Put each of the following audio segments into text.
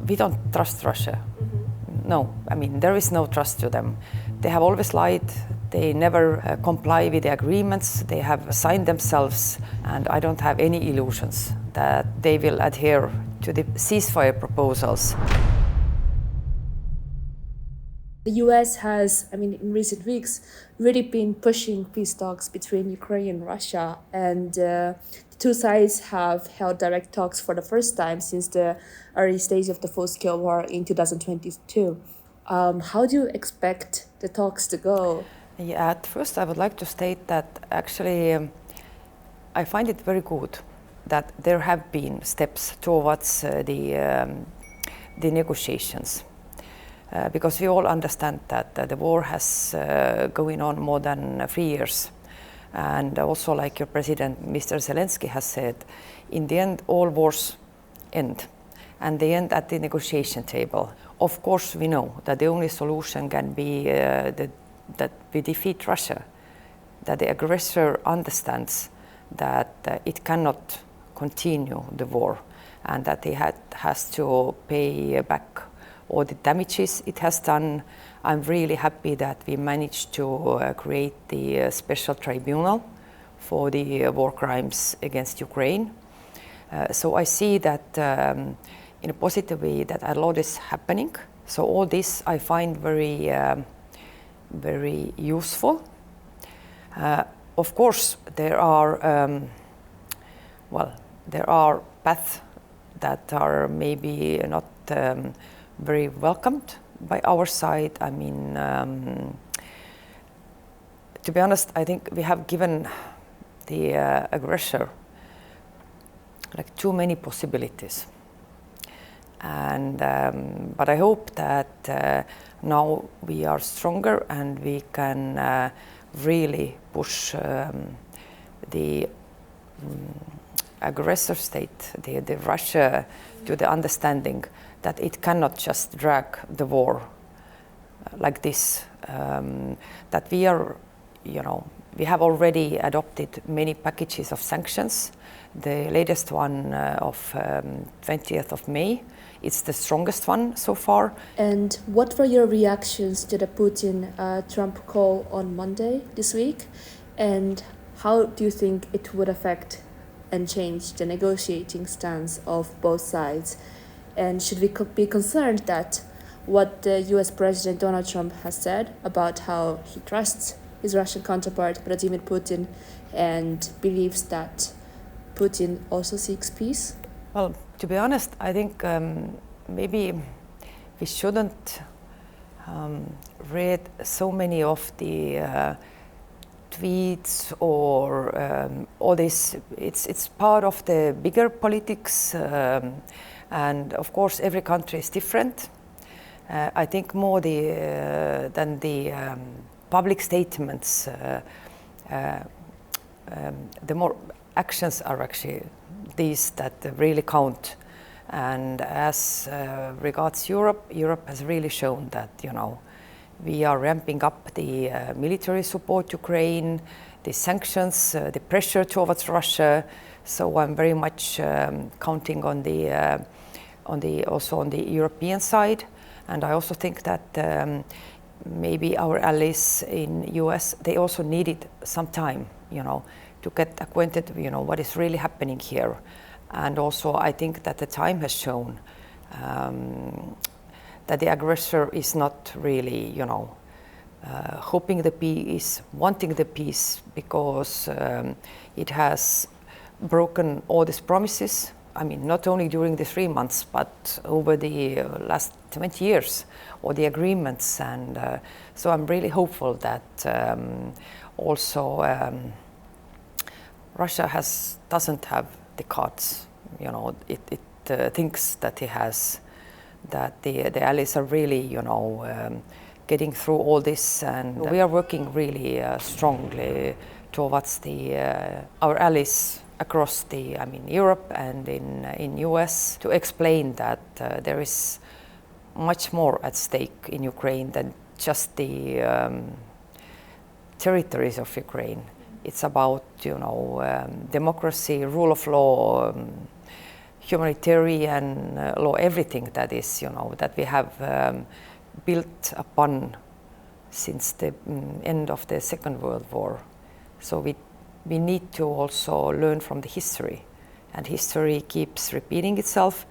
we don't trust Russia. No, I mean, there is no trust to them. They have always lied. They never comply with the agreements they have signed themselves, and I don't have any illusions that they will adhere to the ceasefire proposals. The US has, in recent weeks, really been pushing peace talks between Ukraine and Russia, and the two sides have held direct talks for the first time since the early stage of the full-scale war in 2022. How do you expect the talks to go? Yeah, at first I would like to state that actually I find it very good that there have been steps towards the negotiations. Because we all understand that the war has going on more than 3 years. And also, like your president, Mr. Zelensky, has said, in the end, all wars end. And they end at the negotiation table. Of course, we know that the only solution can be that we defeat Russia, that the aggressor understands that it cannot continue the war and that he has to pay back all the damages it has done. I'm really happy that we managed to create the special tribunal for the war crimes against Ukraine. So I see that in a positive way that a lot is happening. So all this I find very, very useful. Of course, there are paths that are maybe not very welcomed by our side. I mean, to be honest, I think we have given the aggressor like too many possibilities. And but I hope that now we are stronger and we can really push the aggressor state, the Russia, to the understanding that it cannot just drag the war like this. That we are, we have already adopted many packages of sanctions. The latest one of 20th of May. It's the strongest one so far. And what were your reactions to the Putin-Trump call on Monday this week? And how do you think it would affect and change the negotiating stance of both sides? And should we be concerned that what the US President Donald Trump has said about how he trusts his Russian counterpart Vladimir Putin and believes that Putin also seeks peace? Well, to be honest, I think maybe we shouldn't read so many of the tweets or all this. It's part of the bigger politics, and of course every country is different. I think more than the public statements, the more actions are actually these that really count. And as regards Europe, Europe has really shown that we are ramping up the military support to Ukraine, the sanctions, the pressure towards Russia. So I'm very much counting on also on the European side, and I also think that maybe our allies in US, they also needed some time, to get acquainted, what is really happening here. And also I think that the time has shown that the aggressor is not really, hoping the peace, wanting the peace, because it has broken all these promises. I mean, not only during the 3 months, but over the last 20 years, or the agreements. And so I'm really hopeful that also Russia doesn't have the cards. It thinks that it has, that the allies are really, getting through all this, and we are working really strongly towards our allies across Europe and in US, to explain that there is much more at stake in Ukraine than just the territories of Ukraine. It's about democracy, rule of law, humanitarian law, everything that is, that we have built upon since the end of the Second World War. So we need to also learn from the history, and history keeps repeating itself.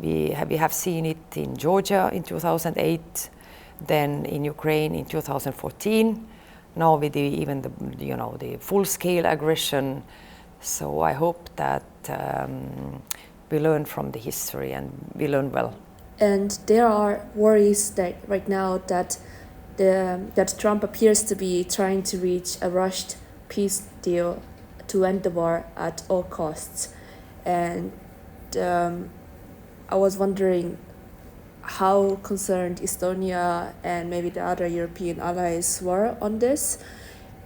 We have seen it in Georgia in 2008, then in Ukraine in 2014, now with the full-scale aggression. So I hope that we learn from the history and we learn well. And there are worries that right now that Trump appears to be trying to reach a rushed peace deal to end the war at all costs. And I was wondering how concerned Estonia and maybe the other European allies were on this,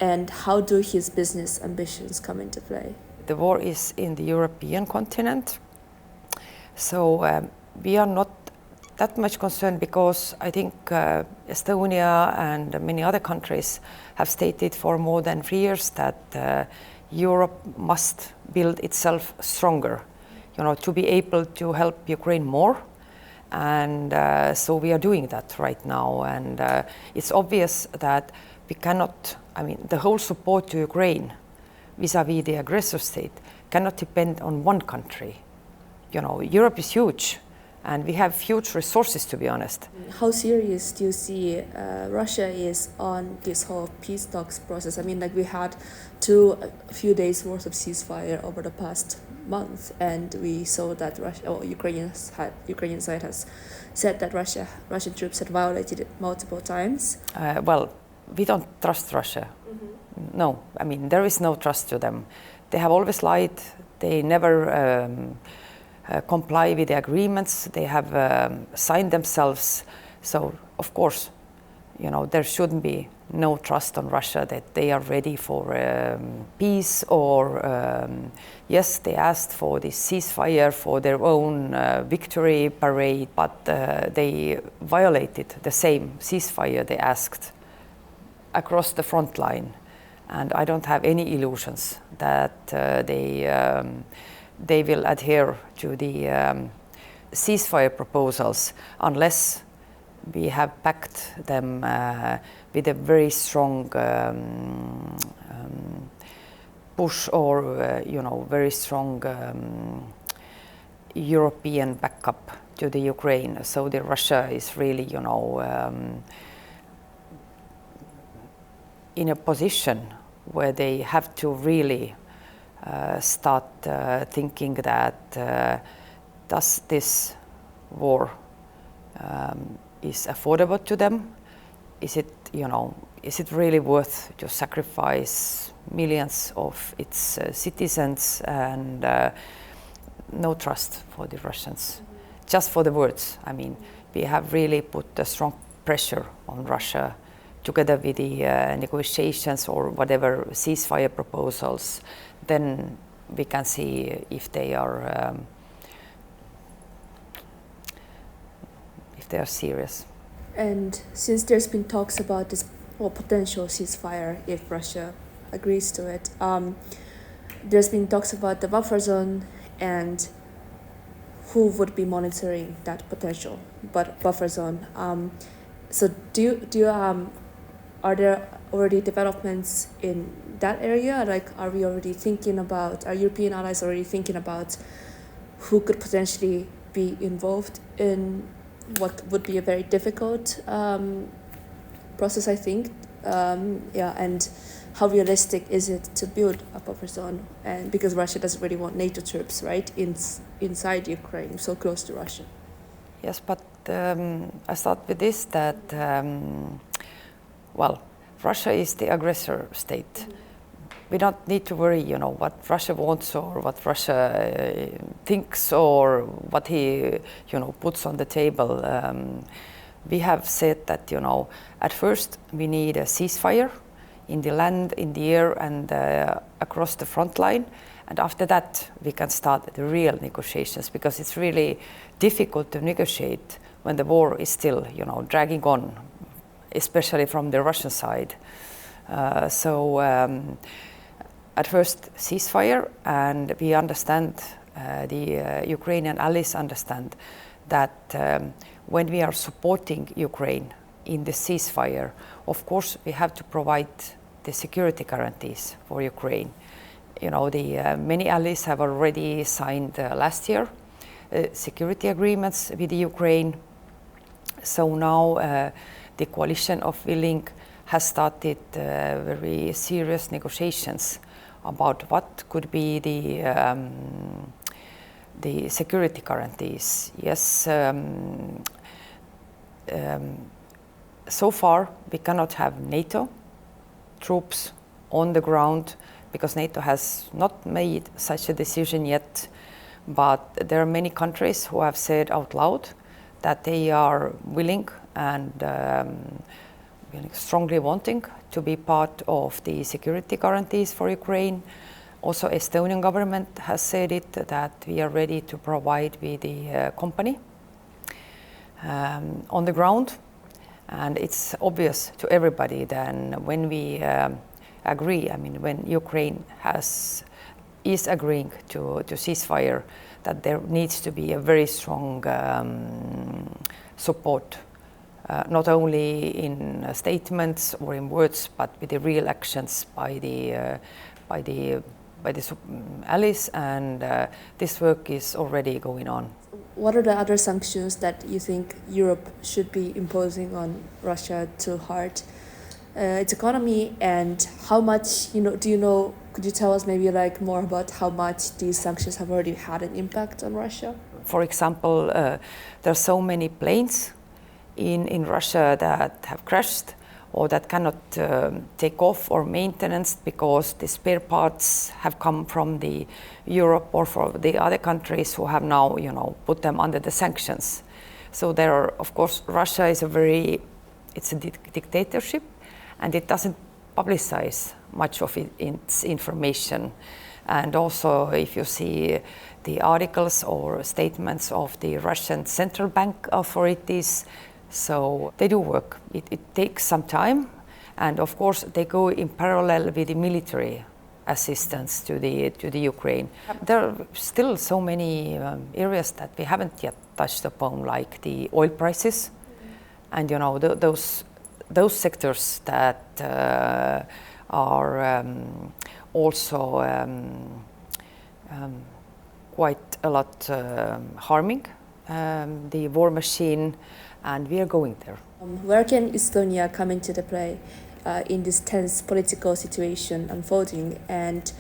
and how do his business ambitions come into play? The war is in the European continent, so we are not that much concerned, because I think Estonia and many other countries have stated for more than 3 years that Europe must build itself stronger, to be able to help Ukraine more. And so we are doing that right now. And it's obvious that we cannot, the whole support to Ukraine vis-a-vis the aggressor state cannot depend on one country. Europe is huge, and we have huge resources, to be honest. How serious do you see Russia is on this whole peace talks process? We had a few days worth of ceasefire over the past month, and we saw that Ukrainian side has said that Russian troops had violated it multiple times. Well, we don't trust Russia. Mm-hmm. No, there is no trust to them. They have always lied. They never comply with the agreements they have signed themselves. So, of course, there shouldn't be no trust on Russia that they are ready for peace, or yes, they asked for this ceasefire for their own victory parade, but they violated the same ceasefire they asked across the front line. And I don't have any illusions that they will adhere to the ceasefire proposals unless we have backed them with a very strong push, or very strong European backup to the Ukraine. So the Russia is really, in a position where they have to really start thinking that does this war is affordable to them? Is it really worth to sacrifice millions of its citizens, and no trust for the Russians? Just for the words. We have really put a strong pressure on Russia, together with the negotiations or whatever ceasefire proposals. Then we can see if they are serious. And since there's been talks about this potential ceasefire if Russia agrees to it, there's been talks about the buffer zone and who would be monitoring that potential buffer zone. So are there already developments in that area? Are European allies already thinking about who could potentially be involved in what would be a very difficult process, I think? And how realistic is it to build a buffer zone? And because Russia doesn't really want NATO troops, right, inside Ukraine, so close to Russia. Yes, but I start with this, that Russia is the aggressor state. Mm-hmm. We don't need to worry, what Russia wants or what Russia thinks or what he, puts on the table. We have said that, at first we need a ceasefire in the land, in the air, and across the front line. And after that, we can start the real negotiations, because it's really difficult to negotiate when the war is still, dragging on, especially from the Russian side. At first ceasefire, and we understand the Ukrainian allies understand that when we are supporting Ukraine in the ceasefire, of course we have to provide the security guarantees for Ukraine. You know, the many allies have already signed last year security agreements with the Ukraine. So now the coalition of willing has started very serious negotiations about what could be the security guarantees. Yes, so far we cannot have NATO troops on the ground because NATO has not made such a decision yet, but there are many countries who have said out loud that they are willing and strongly wanting to be part of the security guarantees for Ukraine. Also, Estonian government has said it, that we are ready to provide with the company on the ground. And it's obvious to everybody then when we agree, I mean, when Ukraine is agreeing to ceasefire, that there needs to be a very strong support, not only in statements or in words, but with the real actions by the allies, and this work is already going on. What are the other sanctions that you think Europe should be imposing on Russia to hurt its economy, and how much, could you tell us maybe like more about how much these sanctions have already had an impact on Russia? For example, there are so many planes in Russia that have crashed or that cannot take off or maintenance because the spare parts have come from the Europe or from the other countries who have now, put them under the sanctions. So there are, of course, Russia is it's a dictatorship, and it doesn't publicize much of its information. And also, if you see the articles or statements of the Russian central bank authorities, so they do work. It takes some time, and of course they go in parallel with the military assistance to the Ukraine. There are still so many areas that we haven't yet touched upon, like the oil prices, and those sectors that are also quite a lot harming the war machine, and we are going there. Where can Estonia come into the play in this tense political situation unfolding, and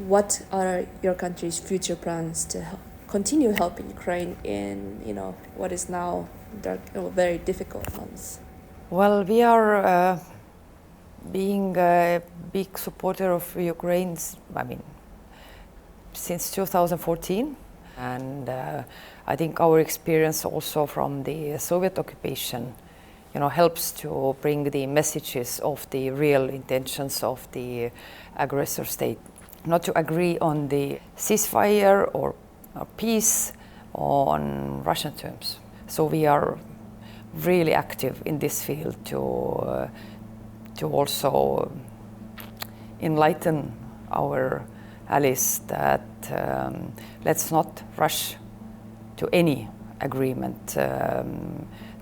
what are your country's future plans to continue helping Ukraine in what is now very difficult months? Well, we are being a big supporter of Ukraine's, since 2014, and I think our experience also from the Soviet occupation, helps to bring the messages of the real intentions of the aggressor state, not to agree on the ceasefire or peace on Russian terms. So we are really active in this field to also enlighten our allies that let's not rush to any agreement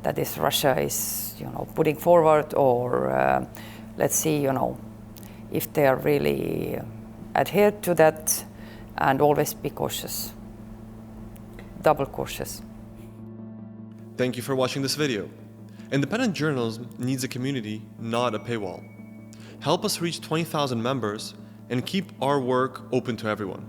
that is Russia is putting forward, or let's see if they are really adhered to that, and always be cautious, double cautious. Thank you for watching this video. Independent journalism needs a community, not a paywall. Help us reach 20,000 members and keep our work open to everyone.